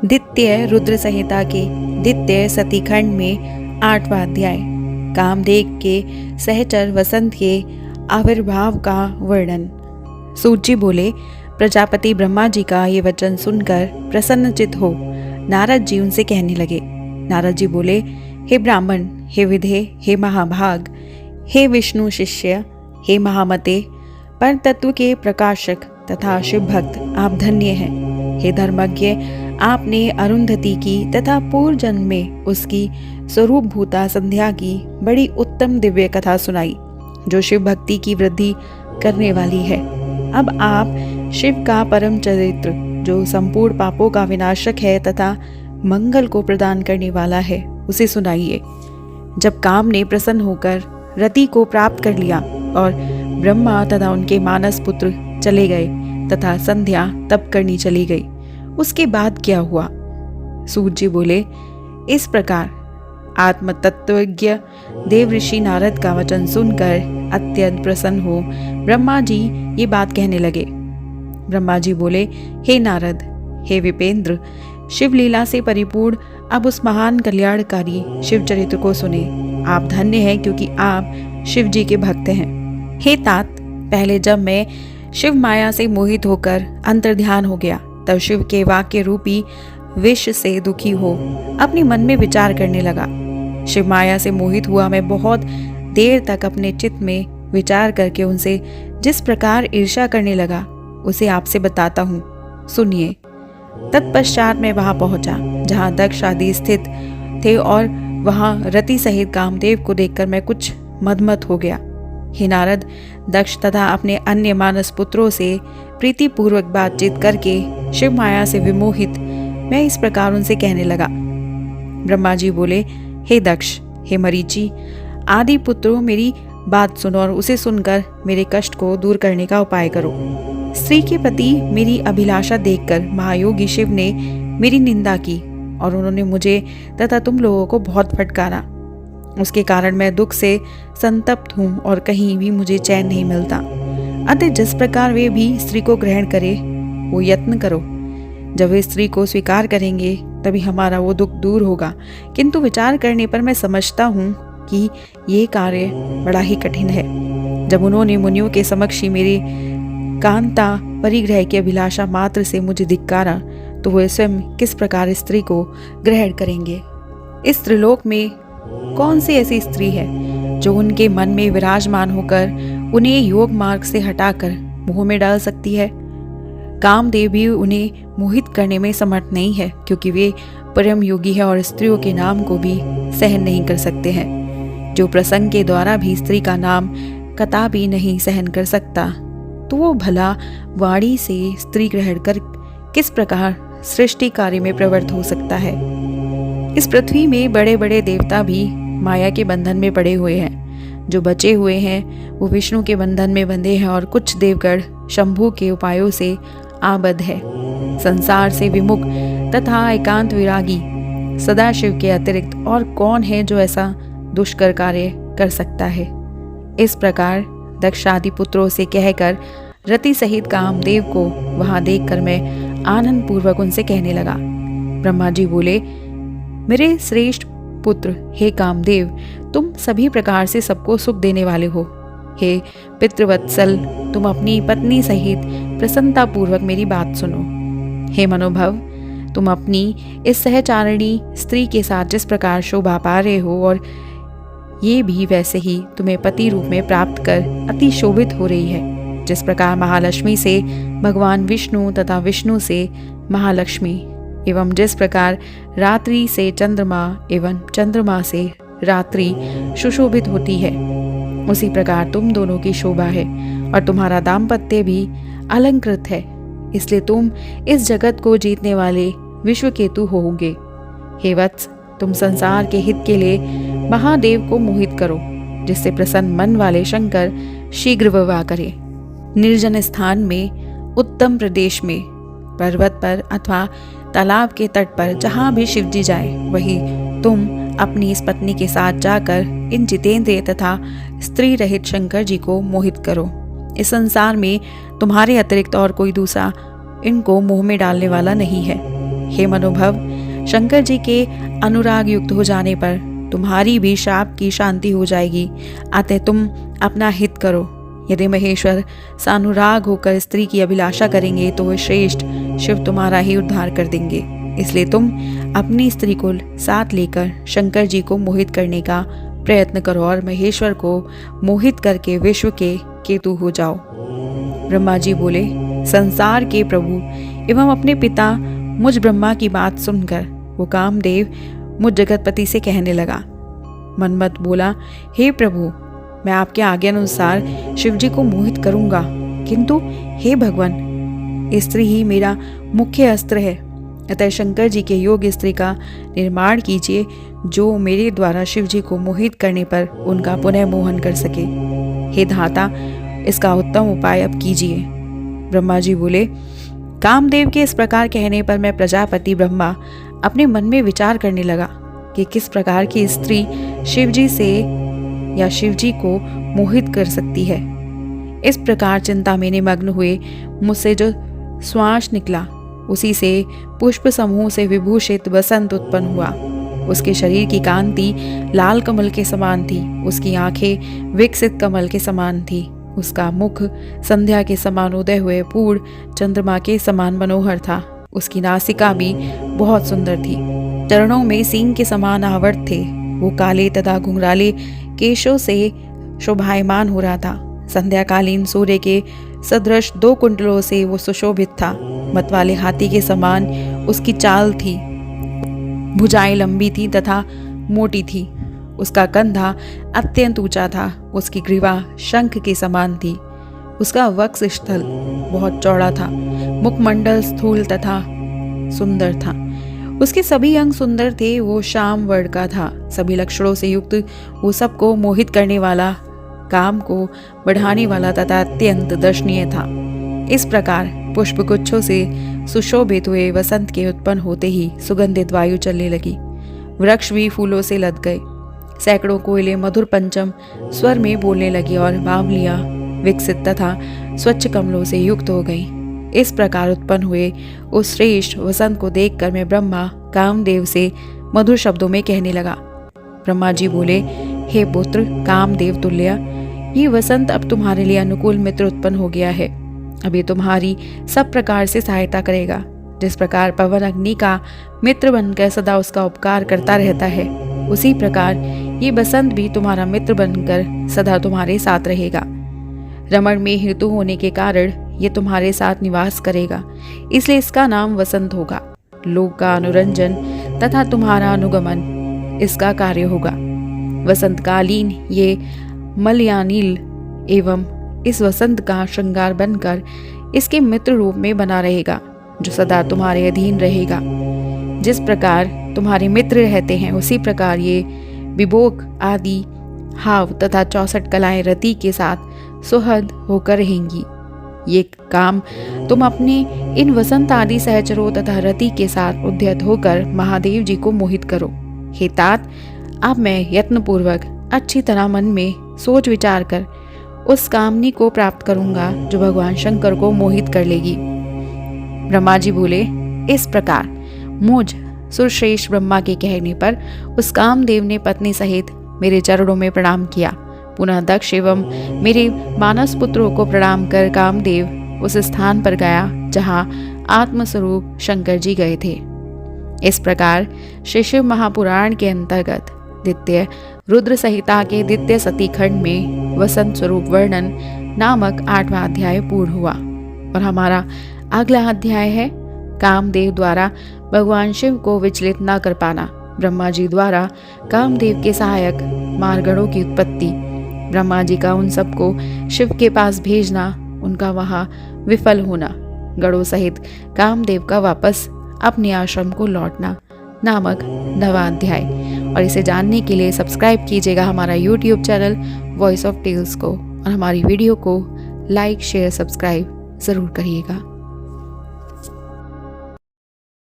द्वितीय रुद्र संहिता के द्वितीय सतीखंड में 8वां अध्याय कामदेव के सहचर वसंत के आविर्भाव का वर्णन। सूत जी बोले, प्रजापति ब्रह्मा जी का ये वचन सुनकर प्रसन्नचित हो नारद जी उनसे कहने लगे। नारद जी बोले, हे ब्राह्मण, हे विधे, हे महाभाग, हे विष्णु शिष्य, हे महामते, पर तत्व के प्रकाशक तथा शिव भक्त, आप धन्य हैं। हे धर्मज्ञ, आपने अरुंधति की तथा पूर्व जन्म में उसकी स्वरूप भूता संध्या की बड़ी उत्तम दिव्य कथा सुनाई, जो शिव भक्ति की वृद्धि करने वाली है। अब आप शिव का परम चरित्र, जो संपूर्ण पापों का विनाशक है तथा मंगल को प्रदान करने वाला है, उसे सुनाइए। जब काम ने प्रसन्न होकर रति को प्राप्त कर लिया और ब्रह्मा तथा उनके मानस पुत्र चले गए तथा संध्या तप करनी चली गई, उसके बाद क्या हुआ? सूत जी बोले, इस प्रकार आत्म तत्वज्ञ देव ऋषि नारद का वचन सुनकर अत्यंत प्रसन्न हो ब्रह्मा जी ये बात कहने लगे। ब्रह्मा जी बोले, हे नारद, हे विपेंद्र, शिव लीला से परिपूर्ण अब उस महान कल्याणकारी शिव चरित्र को सुने। आप धन्य हैं क्योंकि आप शिव जी के भक्त हैं। हे तात, पहले जब मैं शिव माया से मोहित होकर अंतर्ध्यान हो गया, तब शिव के वाक्य रूपी विष से दुखी हो अपने मन में विचार करने लगा। शिव माया से मोहित हुआ मैं बहुत देर तक अपने चित्त में विचार करके उनसे जिस प्रकार ईर्ष्या करने लगा, उसे आपसे बताता हूँ, सुनिए। तत्पश्चात मैं वहां पहुंचा जहां दक्ष आदि स्थित थे और वहां रति सहित कामदेव को देखकर मैं कुछ मदमत हो गया। हे नारद, दक्ष तथा अपने अन्य मानस पुत्रों से प्रीतिपूर्वक बातचीत करके शिव माया से विमोहित मैं इस प्रकार उनसे कहने लगा। ब्रह्मा जी बोले, हे दक्ष, हे मरीचि आदि पुत्रों, मेरी बात सुनो और उसे सुनकर मेरे कष्ट को दूर करने का उपाय करो। स्त्री के प्रति मेरी अभिलाषा देखकर महायोगी शिव ने मेरी निंदा की और उन्होंने मुझे तथा तुम लोगों को बहुत फटकारा। उसके कारण मैं दुख से संतप्त हूँ और कहीं भी मुझे चैन नहीं मिलता। अतः जिस प्रकार वे भी स्त्री को ग्रहण करे वो यत्न करो। जब वे स्त्री को स्वीकार करेंगे तभी हमारा वो दुख दूर होगा, किंतु विचार करने पर मैं समझता हूँ कि ये कार्य बड़ा ही कठिन है। जब उन्होंने मुनियों के समक्ष ही मेरी कांता परिग्रह की अभिलाषा मात्र से मुझे धिक्कारा, तो वे स्वयं किस प्रकार स्त्री को ग्रहण करेंगे? इस त्रिलोक में कौन सी ऐसी स्त्री है जो उनके मन में विराजमान होकर उन्हें योग मार्ग से हटाकर मोह में डाल सकती है? कामदेव भी उन्हें मोहित करने में समर्थ नहीं है, क्योंकि वे परम योगी है और स्त्रियों के नाम को भी सहन नहीं कर सकते हैं। जो प्रसंग के द्वारा भी स्त्री का नाम कदापि नहीं सहन कर सकता, तो वो भला वाणी से स्त्री ग्रहण कर किस प्रकार सृष्टि कार्य में प्रवृत्त हो सकता है? इस पृथ्वी में बड़े बड़े देवता भी माया के बंधन में पड़े हुए हैं। जो बचे हुए हैं वो विष्णु के बंधन में बंधे हैं और कुछ देवगण शंभु के उपायों से आबद्ध है। संसार से विमुख तथा एकांत विरागी सदाशिव के अतिरिक्त और कौन है जो ऐसा दुष्कर कार्य कर सकता है? इस प्रकार दक्षादि पुत्रों से कहकर रति सहित कामदेव को वहां देखकर मैं आनंद पूर्वक उनसे कहने लगा। ब्रह्मा जी बोले, मेरे श्रेष्ठ पुत्र, हे कामदेव, तुम सभी प्रकार से सबको सुख देने वाले हो। हे पितृवत्सल, तुम अपनी पत्नी सहित प्रसन्नता पूर्वक मेरी बात सुनो। हे मनोभव, तुम अपनी इस सहचारिणी स्त्री के साथ जिस प्रकार शोभा पा रहे हो और ये भी वैसे ही तुम्हें पति रूप में प्राप्त कर अति शोभित हो रही है। जिस प्रकार महालक्ष्मी से भगवान विष्णु तथा विष्णु से महालक्ष्मी एवं जिस प्रकार रात्रि से चंद्रमा एवं चंद्रमा से रात्रि सुशोभित होती है, उसी प्रकार तुम दोनों की शोभा है और तुम्हारा दाम्पत्य भी अलंकृत है। इसलिए तुम इस जगत को जीतने वाले विश्व केतु होगे। हे वत्स, तुम संसार के हित के लिए महादेव को मोहित करो, जिससे प्रसन्न मन वाले शंकर शीघ्र विवाह करे। निर्जन स्थान में, उत्तम प्रदेश में, पर्वत पर अथवा तालाब के तट पर जहाँ भी शिवजी जाए, वही तुम अपनी इस पत्नी के साथ जाकर इन जितेंद्रिय तथा स्त्री रहित शंकर जी को मोहित करो। इस संसार में तुम्हारे अतिरिक्त और कोई दूसरा इनको मोह में डालने वाला नहीं है। हे मनोभव, शंकर जी के अनुराग युक्त हो जाने पर तुम्हारी भी शाप की शांति हो जाएगी। अतः तुम अपना हित करो। यदि महेश्वर सानुराग होकर स्त्री की अभिलाषा करेंगे तो वह श्रेष्ठ शिव तुम्हारा ही उद्धार कर देंगे। इसलिए तुम अपनी स्त्री को साथ लेकर शंकर जी को मोहित करने का प्रयत्न करो और महेश्वर को मोहित करके विश्व के केतु हो जाओ। ब्रह्मा जी बोले, संसार के प्रभु एवं अपने पिता मुझ ब्रह्मा की बात सुनकर वो कामदेव मुझ जगतपति से कहने लगा। मनमत बोला, हे प्रभु, मैं आपके आज्ञा अनुसार शिव जी को मोहित करूंगा, किंतु हे भगवान, स्त्री ही मेरा मुख्य अस्त्र है। अतः शंकर जी के योग्य स्त्री का निर्माण कीजिए जो मेरे द्वारा शिव जी को मोहित करने पर उनका पुनः मोहन कर सके। हे धाता, इसका उत्तम उपाय अब कीजिए। ब्रह्मा जी बोले, कामदेव के इस प्रकार कहने पर मैं प्रजापति ब्रह्मा अपने मन में विचार करने लगा कि किस प्रकार की स्त्री शिवजी से या शिवजी को मोहित कर सकती है। इस प्रकार चिंता में निमग्न हुए मुझसे जो श्वास निकला उसी से पुष्प समूह से विभूषित वसंत उत्पन्न हुआ। उसके शरीर की कांति लाल कमल के समान थी, उसकी आंखें विकसित कमल के समान थी, उसका मुख संध्या के समान उदय हुए पूर्ण चंद्रमा के समान मनोहर था। उसकी नासिका भी बहुत सुंदर थी, चरणों में सींग के समान आवर्त थे। वो काले तथा घुंघराले केशों से शोभायमान हो रहा था। संध्याकालीन सूर्य के सदृश 2 कुंडलों से वो सुशोभित था। मतवाले हाथी के समान उसकी चाल थी, भुजाएं लंबी थी तथा मोटी थी। उसका कंधा अत्यंत ऊंचा था, उसकी ग्रीवा शंख के समान थी। उसका वक्ष स्थल बहुत चौड़ा था, मुखमंडल स्थूल तथा सुंदर था। उसके सभी अंग सुंदर थे। वो श्याम वर्ण का था, सभी लक्षणों से युक्त। वो सबको मोहित करने वाला, काम को बढ़ाने वाला तथा अत्यंत दर्शनीय था। इस प्रकार पुष्पगुच्छों से सुशोभित हुए वसंत के उत्पन्न होते ही सुगंधित वायु चलने लगी। वृक्ष भी फूलों से लद गए। सैकड़ों कोयले मधुर पंचम स्वर में बोलने लगी और बावलियां विकसित तथा स्वच्छ कमलों से युक्त हो गई। इस प्रकार उत्पन्न हुए उस श्रेष्ठ वसंत को देखकर मैं ब्रह्मा कामदेव से मधुर शब्दों में कहने लगा। ब्रह्मा जी बोले, हे पुत्र कामदेव तुल्य, ये वसंत अब तुम्हारे लिए अनुकूल मित्र उत्पन्न हो गया है। अब ये तुम्हारी सब प्रकार से सहायता करेगा। जिस प्रकार पवन अग्नि का मित्र बनकर सदा उसका उपकार करता रहता है, उसी प्रकार ये बसंत भी तुम्हारा मित्र बनकर सदा तुम्हारे साथ रहेगा। रमण में हेतु होने के कारण ये तुम्हारे साथ निवास करेगा, इसलिए इसका नाम वसंत होगा। लोक का अनुरंजन तथा तुम्हारा अनुगमन इसका कार्य होगा। वसंतकालीन ये मलयानील एवं इस वसंत का श्रृंगार बनकर इसके मित्र रूप में बना रहेगा, जो सदा तुम्हारे अधीन रहेगा। जिस प्रकार तुम्हारे मित्र रहते हैं, उसी प्रकार ये विभोग आदि हाव तथा 64 कलाएं रति के साथ सुहद होकर रहेंगी। ये काम तुम अपने इन वसंत आदि सहचरों तथा रति के साथ उद्यत होकर महादेव जी को मोहित करो। हे तात, अब मैं यत्नपूर्वक अच्छी तरह मन में सोच विचार कर उस कामनी को प्राप्त करूंगा जो भगवान शंकर को मोहित कर लेगी। ब्रह्मा जी बोले, इस प्रकार मुझ सुरश्रेष्ठ ब्रह्मा के कहने पर उस कामदेव ने पत्नी सहित मेरे चरणों में प्रणाम किया। पुनः दक्ष एवं मेरे मानस पुत्रों को प्रणाम कर कामदेव उस स्थान पर गया जहाँ आत्मस्वरूप शंकर जी गए थे। इस प्रकार श्री शिव महापुराण के अंतर्गत द्वितीय रुद्र संहिता के द्वितीय सती खंड में वसंत स्वरूप वर्णन नामक 8वां अध्याय पूर्ण हुआ। और हमारा अगला अध्याय है कामदेव द्वारा भगवान शिव को विचलित न कर पाना। ब्रह्मा जी द्वारा कामदेव के सहायक मारगणों की उत्पत्ति, ब्रह्मा जी का उन सबको शिव के पास भेजना, उनका वहां विफल होना, गणों सहित कामदेव का वापस अपने आश्रम को लौटना नामक 9वां अध्याय। और इसे जानने के लिए सब्सक्राइब कीजिएगा हमारा YouTube channel voice of tales को, और हमारी वीडियो को लाइक शेयर सब्सक्राइब ज़रूर करिएगा।